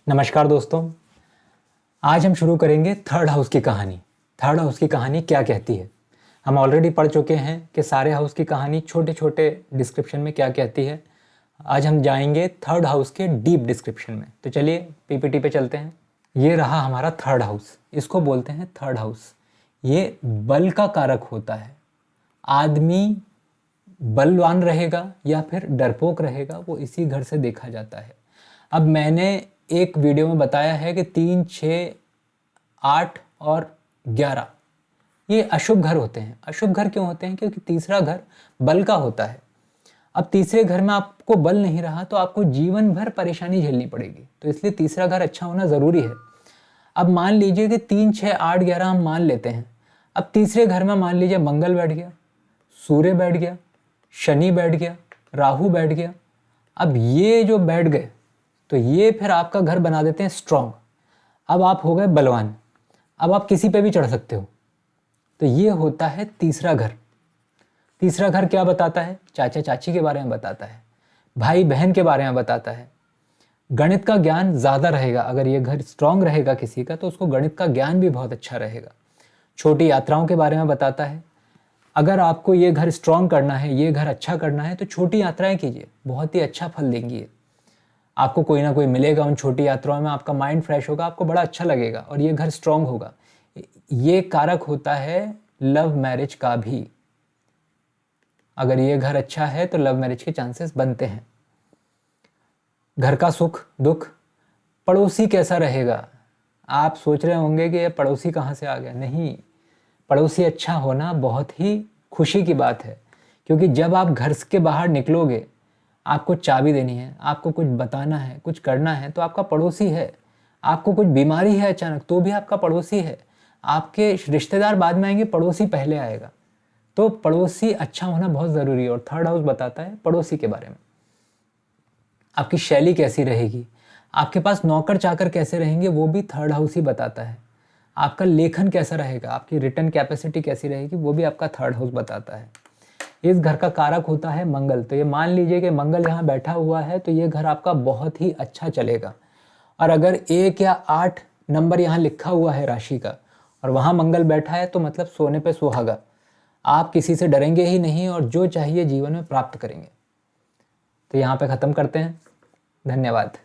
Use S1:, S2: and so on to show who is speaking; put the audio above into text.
S1: नमस्कार दोस्तों, आज हम शुरू करेंगे थर्ड हाउस की कहानी। थर्ड हाउस की कहानी क्या कहती है। हम ऑलरेडी पढ़ चुके हैं कि सारे हाउस की कहानी छोटे छोटे डिस्क्रिप्शन में क्या कहती है। आज हम जाएंगे थर्ड हाउस के डीप डिस्क्रिप्शन में। तो चलिए पीपीटी पे चलते हैं। ये रहा हमारा थर्ड हाउस, इसको बोलते हैं थर्ड हाउस। ये बल का कारक होता है। आदमी बलवान रहेगा या फिर डरपोक रहेगा, वो इसी घर से देखा जाता है। अब मैंने एक वीडियो में बताया है कि 3, 6, 8 और 11 ये अशुभ घर होते हैं। अशुभ घर क्यों होते हैं? क्योंकि तीसरा घर बल का होता है। अब तीसरे घर में आपको बल नहीं रहा तो आपको जीवन भर परेशानी झेलनी पड़ेगी, तो इसलिए तीसरा घर अच्छा होना ज़रूरी है। अब मान लीजिए कि 3, 6, 8, 11 हम मान लेते हैं। अब तीसरे घर में मान लीजिए मंगल बैठ गया, सूर्य बैठ गया, शनि बैठ गया, राहु बैठ गया। अब ये जो बैठ गए तो ये फिर आपका घर बना देते हैं स्ट्रॉन्ग। अब आप हो गए बलवान, अब आप किसी पे भी चढ़ सकते हो। तो ये होता है तीसरा घर। तीसरा घर क्या बताता है? चाचा चाची के बारे में बताता है, भाई बहन के बारे में बताता है। गणित का ज्ञान ज़्यादा रहेगा। अगर ये घर स्ट्रॉन्ग रहेगा किसी का तो उसको गणित का ज्ञान भी बहुत अच्छा रहेगा। छोटी यात्राओं के बारे में बताता है। अगर आपको ये घर स्ट्रॉन्ग करना है, ये घर अच्छा करना है, तो छोटी यात्राएं कीजिए, बहुत ही अच्छा फल देंगी ये। आपको कोई ना कोई मिलेगा उन छोटी यात्राओं में, आपका माइंड फ्रेश होगा, आपको बड़ा अच्छा लगेगा और ये घर स्ट्रॉन्ग होगा। ये कारक होता है लव मैरिज का भी। अगर ये घर अच्छा है तो लव मैरिज के चांसेस बनते हैं। घर का सुख दुख, पड़ोसी कैसा रहेगा। आप सोच रहे होंगे कि ये पड़ोसी कहाँ से आ गया। नहीं, पड़ोसी अच्छा होना बहुत ही खुशी की बात है, क्योंकि जब आप घर के बाहर निकलोगे, आपको चाबी देनी है, आपको कुछ बताना है, कुछ करना है, तो आपका पड़ोसी है। आपको कुछ बीमारी है अचानक, तो भी आपका पड़ोसी है। आपके रिश्तेदार बाद में आएंगे, पड़ोसी पहले आएगा। तो पड़ोसी अच्छा होना बहुत ज़रूरी है। और थर्ड हाउस बताता है पड़ोसी के बारे में। आपकी शैली कैसी रहेगी, आपके पास नौकर चाकर कैसे रहेंगे, वो भी थर्ड हाउस ही बताता है। आपका लेखन कैसा रहेगा, आपकी रिटर्न कैपेसिटी कैसी रहेगी, वो भी आपका थर्ड हाउस बताता है। इस घर का कारक होता है मंगल। तो ये मान लीजिए कि मंगल यहाँ बैठा हुआ है तो ये घर आपका बहुत ही अच्छा चलेगा। और अगर 1 या 8 नंबर यहाँ लिखा हुआ है राशि का और वहाँ मंगल बैठा है तो मतलब सोने पे सुहागा। आप किसी से डरेंगे ही नहीं और जो चाहिए जीवन में प्राप्त करेंगे। तो यहाँ पे ख़त्म करते हैं। धन्यवाद।